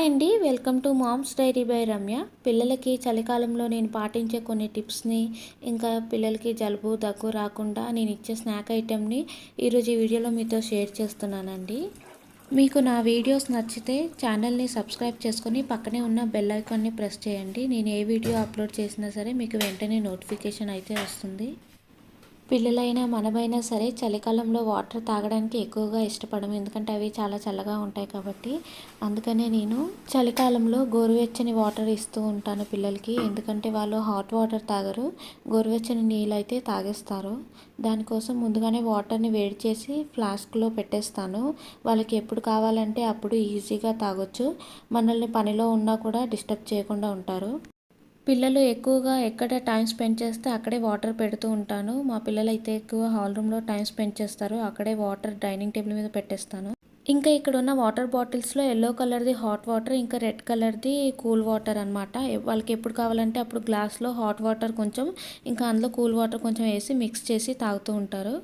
Hi అండి, welcome to mom's diary by Ramya. పిల్లలకి చలికాలంలో నేను పాటించే కొన్ని టిప్స్ని, ఇంకా పిల్లలకి జలుబు దగ్గు రాకుండా నేను ఇచ్చే స్నాక్ ఐటెంని ఈరోజు ఈ వీడియోలో మీతో షేర్ చేస్తున్నానండి. మీకు నా వీడియోస్ నచ్చితే ఛానల్ని సబ్స్క్రైబ్ చేసుకొని పక్కనే ఉన్న బెల్ ఐకాన్ని ప్రెస్ చేయండి. నేను ఏ వీడియో అప్లోడ్ చేసినా సరే మీకు వెంటనే నోటిఫికేషన్ అయితే వస్తుంది. పిల్లలైనా మనమైనా సరే చలికాలంలో వాటర్ తాగడానికి ఎక్కువగా ఇష్టపడము, ఎందుకంటే అవి చాలా చల్లగా ఉంటాయి కాబట్టి. అందుకనే నేను చలికాలంలో గోరువెచ్చని వాటర్ ఇస్తూ ఉంటాను పిల్లలకి, ఎందుకంటే వాళ్ళు హాట్ వాటర్ తాగరు, గోరువెచ్చని నీళ్ళు అయితే తాగేస్తారు. దానికోసం ముందుగానే వాటర్ని వేడి చేసి ఫ్లాస్క్లో పెట్టేస్తాను. వాళ్ళకి ఎప్పుడు కావాలంటే అప్పుడు ఈజీగా తాగొచ్చు, మనల్ని పనిలో ఉన్నా కూడా డిస్టర్బ్ చేయకుండా ఉంటారు. పిల్లలు ఎక్కువగా ఎక్కడ టైం స్పెండ్ చేస్తే అక్కడే వాటర్ పెడుతూ ఉంటాను. మా పిల్లలు అయితే ఎక్కువ హాల్ రూమ్లో టైం స్పెండ్ చేస్తారు, అక్కడే వాటర్ డైనింగ్ టేబుల్ మీద పెట్టేస్తాను. ఇంకా ఇక్కడ ఉన్న వాటర్ బాటిల్స్లో ఎల్లో కలర్ది హాట్ వాటర్, ఇంకా రెడ్ కలర్ది కూల్ వాటర్ అనమాట. వాళ్ళకి ఎప్పుడు కావాలంటే అప్పుడు గ్లాస్లో హాట్ వాటర్ కొంచెం, ఇంకా అందులో కూల్ వాటర్ కొంచెం వేసి మిక్స్ చేసి తాగుతూ ఉంటారు.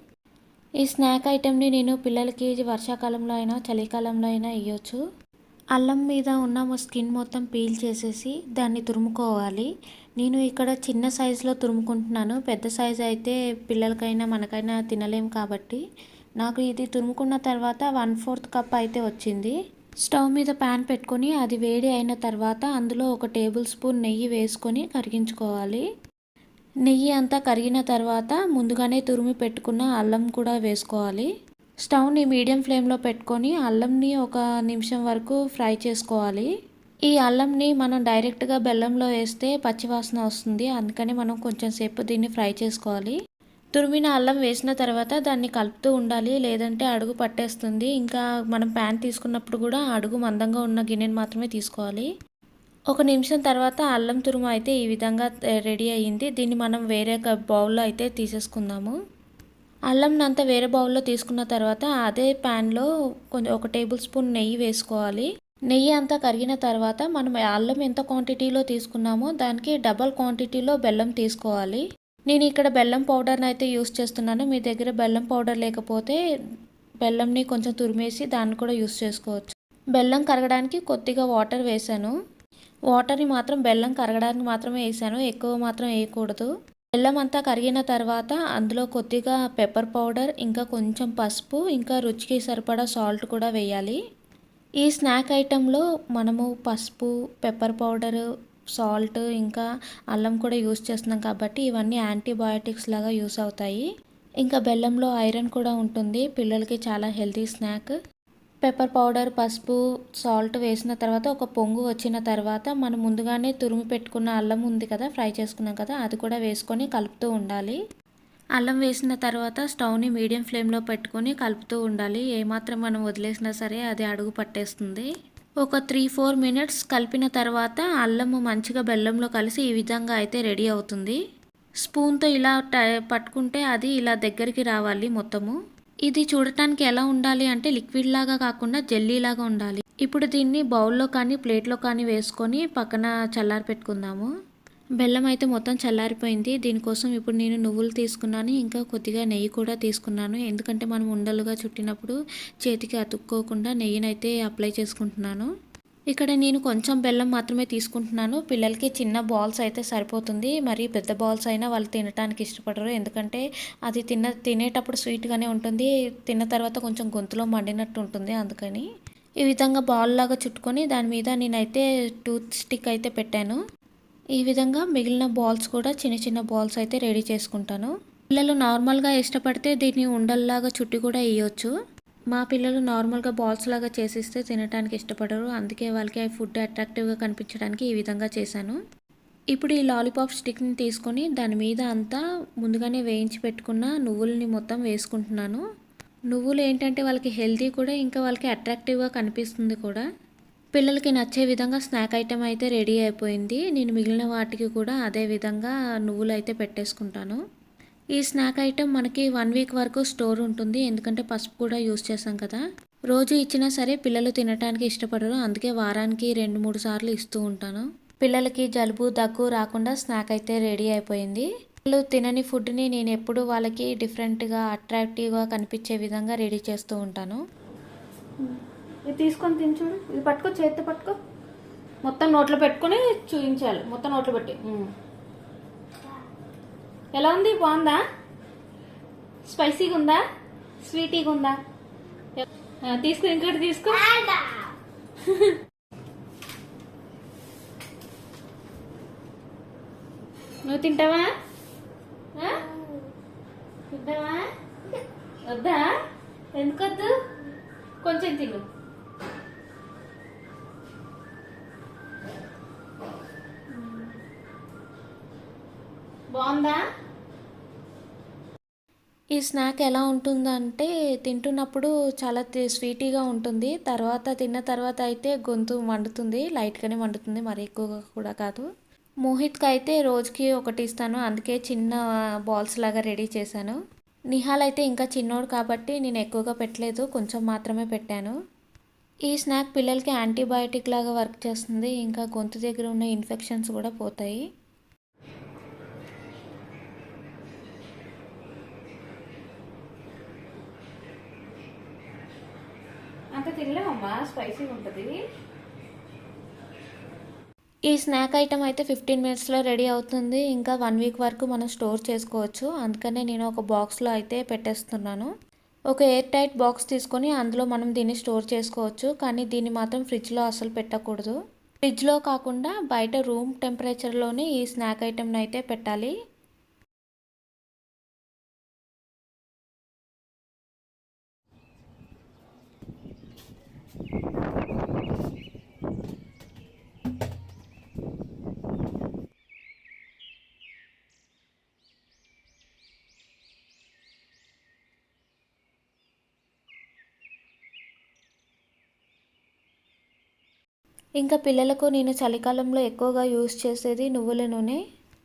ఈ స్నాక్ ఐటెంని నేను పిల్లలకి వర్షాకాలంలో అయినా చలికాలంలో అయినా ఇవ్వచ్చు. అల్లం మీద ఉన్న స్కిన్ మొత్తం పీల్ చేసేసి దాన్ని తురుముకోవాలి. నేను ఇక్కడ చిన్న సైజులో తురుముకుంటున్నాను, పెద్ద సైజు అయితే పిల్లలకైనా మనకైనా తినలేం కాబట్టి. నాకు ఇది తురుముకున్న తర్వాత 1/4 కప్ అయితే వచ్చింది. స్టవ్ మీద ప్యాన్ పెట్టుకొని అది వేడి అయిన తర్వాత అందులో 1 టేబుల్ స్పూన్ నెయ్యి వేసుకొని కరిగించుకోవాలి. నెయ్యి అంతా కరిగిన తర్వాత ముందుగానే తురిమి పెట్టుకున్న అల్లం కూడా వేసుకోవాలి. స్టవ్ని మీడియం ఫ్లేమ్లో పెట్టుకొని అల్లంని 1 నిమిషం వరకు ఫ్రై చేసుకోవాలి. ఈ అల్లంని మనం డైరెక్ట్గా బెల్లంలో వేస్తే పచ్చివాసన వస్తుంది, అందుకని మనం కొంచెం సేపు దీన్ని ఫ్రై చేసుకోవాలి. తురిమిన అల్లం వేసిన తర్వాత దాన్ని కలుపుతూ ఉండాలి, లేదంటే అడుగు పట్టేస్తుంది. ఇంకా మనం ప్యాన్ తీసుకున్నప్పుడు కూడా అడుగు మందంగా ఉన్న గిన్నెని మాత్రమే తీసుకోవాలి. 1 నిమిషం తర్వాత అల్లం తురుము అయితే ఈ విధంగా రెడీ అయ్యింది. దీన్ని మనం వేరే బౌల్లో అయితే తీసేసుకుందాము. అల్లంనంతా వేరే బౌల్లో తీసుకున్న తర్వాత అదే ప్యాన్లో కొంచెం 1 టేబుల్ స్పూన్ నెయ్యి వేసుకోవాలి. నెయ్యి అంతా కరిగిన తర్వాత మనం అల్లం ఎంత క్వాంటిటీలో తీసుకున్నామో దానికి డబల్ క్వాంటిటీలో బెల్లం తీసుకోవాలి. నేను ఇక్కడ బెల్లం పౌడర్ని అయితే యూస్ చేస్తున్నాను. మీ దగ్గర బెల్లం పౌడర్ లేకపోతే బెల్లంని కొంచెం తురిమేసి దాన్ని కూడా యూస్ చేసుకోవచ్చు. బెల్లం కరగడానికి కొద్దిగా వాటర్ వేసాను. వాటర్ని మాత్రం బెల్లం కరగడానికి మాత్రమే వేసాను, ఎక్కువ మాత్రం వేయకూడదు. బెల్లం అంతా కరిగిన తర్వాత అందులో కొద్దిగా పెప్పర్ పౌడర్, ఇంకా కొంచెం పసుపు, ఇంకా రుచికి సరిపడా సాల్ట్ కూడా వేయాలి. ఈ స్నాక్ ఐటెంలో మనము పసుపు, పెప్పర్ పౌడర్, సాల్ట్, ఇంకా అల్లం కూడా యూస్ చేస్తున్నాం కాబట్టి ఇవన్నీ యాంటీబయాటిక్స్ లాగా యూస్ అవుతాయి. ఇంకా బెల్లంలో ఐరన్ కూడా ఉంటుంది, పిల్లలకి చాలా హెల్తీ స్నాక్. పెప్పర్ పౌడర్, పసుపు, సాల్ట్ వేసిన తర్వాత 1 పొంగు వచ్చిన తర్వాత మనం ముందుగానే తురిమి పెట్టుకున్న అల్లం ఉంది కదా, ఫ్రై చేసుకున్నాం కదా, అది కూడా వేసుకొని కలుపుతూ ఉండాలి. అల్లం వేసిన తర్వాత స్టవ్ని మీడియం ఫ్లేమ్లో పెట్టుకొని కలుపుతూ ఉండాలి. ఏమాత్రం మనం వదిలేసినా సరే అది అడుగు పట్టేస్తుంది. ఒక 3-4 మినిట్స్ కలిపిన తర్వాత అల్లము మంచిగా బెల్లంలో కలిసి ఈ విధంగా అయితే రెడీ అవుతుంది. స్పూన్తో ఇలా పట్టుకుంటే అది ఇలా దగ్గరికి రావాలి మొత్తము. ఇది చూడటానికి ఎలా ఉండాలి అంటే లిక్విడ్ లాగా కాకుండా జెల్లీ లాగా ఉండాలి. ఇప్పుడు దీన్ని బౌల్లో కానీ ప్లేట్లో కానీ వేసుకొని పక్కన చల్లారి పెట్టుకుందాము. బెల్లం అయితే మొత్తం చల్లారిపోయింది. దీనికోసం ఇప్పుడు నేను నువ్వులు తీసుకున్నాను, ఇంకా కొద్దిగా నెయ్యి కూడా తీసుకున్నాను, ఎందుకంటే మనం ఉండలుగా చుట్టినప్పుడు చేతికి అతుక్కోకుండా నెయ్యినైతే అప్లై చేసుకుంటున్నాను. ఇక్కడ నేను కొంచెం బెల్లం మాత్రమే తీసుకుంటున్నాను. పిల్లలకి చిన్న బాల్స్ అయితే సరిపోతుంది, మరి పెద్ద బాల్స్ అయినా వాళ్ళు తినడానికి ఇష్టపడరు, ఎందుకంటే అది తినేటప్పుడు స్వీట్గానే ఉంటుంది, తిన్న తర్వాత కొంచెం గొంతులో మండినట్టు ఉంటుంది. అందుకని ఈ విధంగా బాల్ లాగా చుట్టుకొని దాని మీద నేనైతే టూత్ స్టిక్ అయితే పెట్టాను. ఈ విధంగా మిగిలిన బాల్స్ కూడా చిన్న చిన్న బాల్స్ అయితే రెడీ చేసుకుంటాను. పిల్లలు నార్మల్గా ఇష్టపడితే దీన్ని ఉండల్లాగా చుట్టి కూడా వేయొచ్చు. మా పిల్లలు నార్మల్గా బాల్స్ లాగా చేసిస్తే తినడానికి ఇష్టపడరు, అందుకే వాళ్ళకి ఫుడ్ అట్రాక్టివ్గా కనిపించడానికి ఈ విధంగా చేశాను. ఇప్పుడు ఈ లాలీపాప్ స్టిక్ని తీసుకొని దాని మీద అంతా ముందుగానే వేయించి పెట్టుకున్న నువ్వుల్ని మొత్తం వేసుకుంటున్నాను. నువ్వులు ఏంటంటే వాళ్ళకి హెల్తీ కూడా, ఇంకా వాళ్ళకి అట్రాక్టివ్గా కనిపిస్తుంది కూడా. పిల్లలకి నచ్చే విధంగా స్నాక్ ఐటెం అయితే రెడీ అయిపోయింది. నేను మిగిలిన వాటికి కూడా అదే విధంగా నువ్వులు అయితే పెట్టేసుకుంటాను. ఈ స్నాక్ ఐటెం మనకి 1 వీక్ వరకు స్టోర్ ఉంటుంది, ఎందుకంటే పసుపు కూడా యూస్ చేసాం కదా. రోజు ఇచ్చినా సరే పిల్లలు తినడానికి ఇష్టపడరు, అందుకే వారానికి 2-3 సార్లు ఇస్తూ ఉంటాను. పిల్లలకి జలుబు దగ్గు రాకుండా స్నాక్ అయితే రెడీ అయిపోయింది. పిల్లలు తినని ఫుడ్ని నేను ఎప్పుడు వాళ్ళకి డిఫరెంట్గా అట్రాక్టివ్గా కనిపించే విధంగా రెడీ చేస్తూ ఉంటాను. ఇది తీసుకొని తిని చూడు, ఇది పట్టుకో, చేతితో పట్టుకో. మొత్తం నోట్లో పెట్టుకొని చూపించాలి. మొత్తం నోట్లో పెట్టి. ఎలా ఉంది? బాగుందా? స్పైసీగా ఉందా? స్వీటీగా ఉందా? తీసుకో, ఇంకోటి తీసుకో. నువ్వు తింటావా? తింటావా? వద్దా? ఎందుకొద్దు? కొంచెం తిను. బాగుందా? ఈ స్నాక్ ఎలా ఉంటుందంటే తింటున్నప్పుడు చాలా స్వీటీగా ఉంటుంది. తిన్న తర్వాత అయితే గొంతు మండుతుంది, లైట్గానే మండుతుంది, మరి ఎక్కువగా కూడా కాదు. మోహిత్కి అయితే రోజుకి ఒకటి ఇస్తాను, అందుకే చిన్న బాల్స్ లాగా రెడీ చేశాను. నిహాల్ అయితే ఇంకా చిన్నోడు కాబట్టి నేను ఎక్కువగా పెట్టలేదు, కొంచెం మాత్రమే పెట్టాను. ఈ స్నాక్ పిల్లలకి యాంటీబయాటిక్ లాగా వర్క్ చేస్తుంది, ఇంకా గొంతు దగ్గర ఉన్న ఇన్ఫెక్షన్స్ కూడా పోతాయి. అంత తినలేమమ్మా, స్పైసీగా ఉంటుంది. ఈ స్నాక్ ఐటమ్ అయితే 15 మినిట్స్లో రెడీ అవుతుంది. ఇంకా 1 వీక్ వరకు మనం స్టోర్ చేసుకోవచ్చు. అందుకనే నేను ఒక బాక్స్లో అయితే పెట్టేస్తున్నాను. ఒక ఎయిర్ టైట్ బాక్స్ తీసుకొని అందులో మనం దీన్ని స్టోర్ చేసుకోవచ్చు. కానీ దీన్ని మాత్రం ఫ్రిడ్జ్లో అసలు పెట్టకూడదు. ఫ్రిడ్జ్లో కాకుండా బయట రూమ్ టెంపరేచర్లోనే ఈ స్నాక్ ఐటమ్ని అయితే పెట్టాలి. ఇంకా పిల్లలకు నేను చలికాలంలో ఎక్కువగా యూస్ చేసేది నువ్వుల నూనె.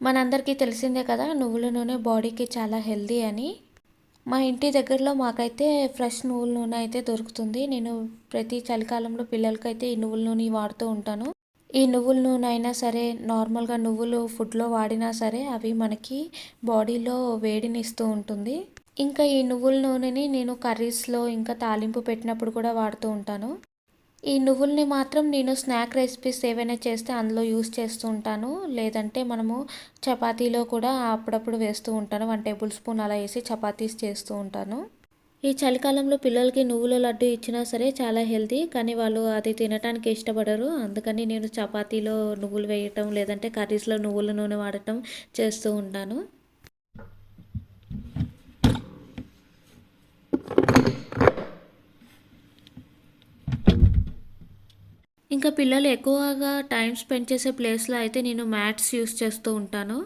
మనందరికీ తెలిసిందే కదా, నువ్వుల నూనె బాడీకి చాలా హెల్దీ అని. మా ఇంటి దగ్గరలో మాకైతే ఫ్రెష్ నువ్వుల నూనె అయితే దొరుకుతుంది. నేను ప్రతి చలికాలంలో పిల్లలకైతే ఈ నువ్వుల నూనె వాడుతూ ఉంటాను. ఈ నువ్వుల నూనె అయినా సరే, నార్మల్గా నువ్వులు ఫుడ్లో వాడినా సరే అవి మనకి బాడీలో వేడిని ఇస్తూ ఉంటుంది. ఇంకా ఈ నువ్వుల నూనెని నేను కర్రీస్లో ఇంకా తాలింపు పెట్టినప్పుడు కూడా వాడుతూ ఉంటాను. ఈ నువ్వుల్ని మాత్రం నేను స్నాక్ రెసిపీస్ ఏవైనా చేస్తే అందులో యూస్ చేస్తూ ఉంటాను. లేదంటే మనము చపాతీలో కూడా అప్పుడప్పుడు వేస్తూ ఉంటాను. 1 టేబుల్ స్పూన్ అలా వేసి చపాతీస్ చేస్తూ ఉంటాను. ఈ చలికాలంలో పిల్లలకి నువ్వుల లడ్డు ఇచ్చినా సరే చాలా హెల్తీ, కానీ వాళ్ళు అది తినటానికి ఇష్టపడరు. అందుకని నేను చపాతీలో నువ్వులు వేయటం, లేదంటే కర్రీస్లో నువ్వుల నూనె వాడటం చేస్తూ ఉంటాను. ఇంకా పిల్లలు ఎక్కువగా టైం స్పెండ్ చేసే ప్లేస్లో అయితే నేను మ్యాట్స్ యూస్ చేస్తూ ఉంటాను.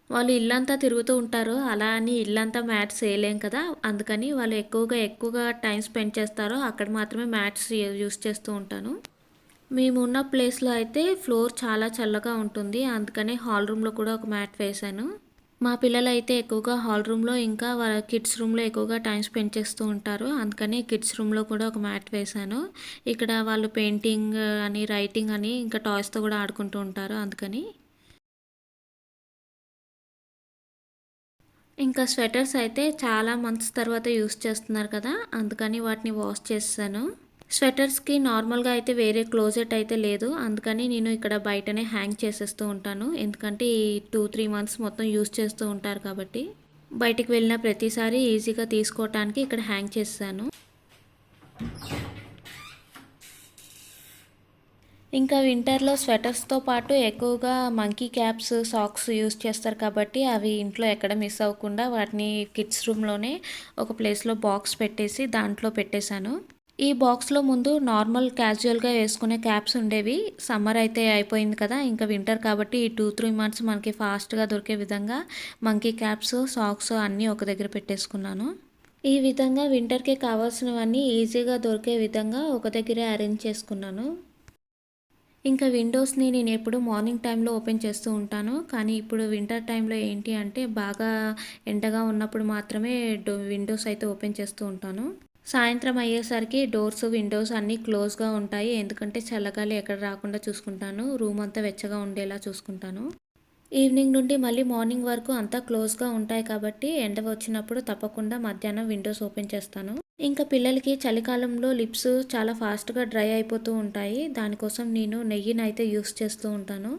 వాళ్ళు ఇల్లంతా తిరుగుతూ ఉంటారు, అలా అని ఇల్లంతా మ్యాట్స్ వేయలేం కదా, అందుకని వాళ్ళు ఎక్కువగా టైం స్పెండ్ చేస్తారో అక్కడ మాత్రమే మ్యాట్స్ యూస్ చేస్తూ ఉంటాను. మేము ఉన్న ప్లేస్లో అయితే ఫ్లోర్ చాలా చల్లగా ఉంటుంది, అందుకని హాల్ రూమ్లో కూడా ఒక మ్యాట్ వేశాను. మా పిల్లలు అయితే ఎక్కువగా హాల్ రూమ్లో ఇంకా వాళ్ళ కిడ్స్ రూమ్లో ఎక్కువగా టైం స్పెండ్ చేస్తూ ఉంటారు, అందుకని కిడ్స్ రూమ్లో కూడా ఒక మ్యాట్ వేశాను. ఇక్కడ వాళ్ళు పెయింటింగ్ అని, రైటింగ్ అని, ఇంకా టాయ్స్తో కూడా ఆడుకుంటూ ఉంటారు, అందుకని. ఇంకా స్వెటర్స్ అయితే చాలా మంత్స్ తర్వాత యూస్ చేస్తున్నారు కదా, అందుకని వాటిని వాష్ చేస్తాను. స్వెటర్స్కి నార్మల్గా అయితే వేరే క్లోజెట్ అయితే లేదు, అందుకని నేను ఇక్కడ బయటనే హ్యాంగ్ చేసేస్తూ ఉంటాను. ఎందుకంటే ఈ 2-3 మంత్స్ మొత్తం యూస్ చేస్తూ ఉంటారు కాబట్టి బయటికి వెళ్ళిన ప్రతిసారి ఈజీగా తీసుకోవటానికి ఇక్కడ హ్యాంగ్ చేస్తాను. ఇంకా వింటర్లో స్వెటర్స్తో పాటు ఎక్కువగా మంకీ క్యాప్స్, సాక్స్ యూస్ చేస్తారు కాబట్టి అవి ఇంట్లో ఎక్కడ మిస్ అవ్వకుండా వాటిని కిడ్స్ రూమ్లోనే ఒక ప్లేస్లో బాక్స్ పెట్టేసి దాంట్లో పెట్టేశాను. ఈ బాక్స్లో ముందు నార్మల్ క్యాజువల్గా వేసుకునే క్యాప్స్ ఉండేవి. సమ్మర్ అయితే అయిపోయింది కదా, ఇంకా వింటర్ కాబట్టి ఈ 2-3 మంత్స్ మనకి ఫాస్ట్గా దొరికే విధంగా మంకీ క్యాప్స్, సాక్స్ అన్నీ ఒక దగ్గర పెట్టేసుకున్నాను. ఈ విధంగా వింటర్కి కావాల్సినవన్నీ ఈజీగా దొరికే విధంగా ఒక దగ్గరే అరేంజ్ చేసుకున్నాను. ఇంకా విండోస్ని నేను ఎప్పుడు మార్నింగ్ టైంలో ఓపెన్ చేస్తూ ఉంటాను, కానీ ఇప్పుడు వింటర్ టైంలో ఏంటి అంటే బాగా ఎండగా ఉన్నప్పుడు మాత్రమే విండోస్ అయితే ఓపెన్ చేస్తూ ఉంటాను. సాయంత్రం అయ్యేసరికి డోర్స్, విండోస్ అన్నీ క్లోజ్గా ఉంటాయి, ఎందుకంటే చల్లగాలి ఎక్కడ రాకుండా చూసుకుంటాను, రూమ్ అంతా వెచ్చగా ఉండేలా చూసుకుంటాను. ఈవినింగ్ నుండి మళ్ళీ మార్నింగ్ వరకు అంతా క్లోజ్గా ఉంటాయి కాబట్టి ఎండ వచ్చినప్పుడు తప్పకుండా మధ్యాహ్నం విండోస్ ఓపెన్ చేస్తాను. ఇంకా పిల్లలకి చలికాలంలో లిప్స్ చాలా ఫాస్ట్గా డ్రై అయిపోతూ ఉంటాయి. దానికోసం నేను నెయ్యినైతే యూస్ చేస్తూ ఉంటాను.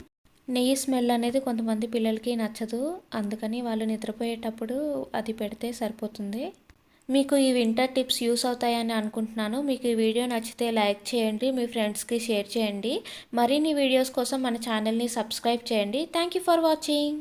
నెయ్యి స్మెల్ అనేది కొంతమంది పిల్లలకి నచ్చదు. అందుకని వాళ్ళు నిద్రపోయేటప్పుడు అది పెడితే సరిపోతుంది. మీకు ఈ వింటర్ టిప్స్ యూస్ అవుతాయని అనుకుంటున్నాను. మీకు ఈ వీడియో నచ్చితే లైక్ చేయండి, మీ ఫ్రెండ్స్కి షేర్ చేయండి. మరిన్ని వీడియోస్ కోసం మన ఛానల్ని సబ్స్క్రైబ్ చేయండి. Thank you for watching.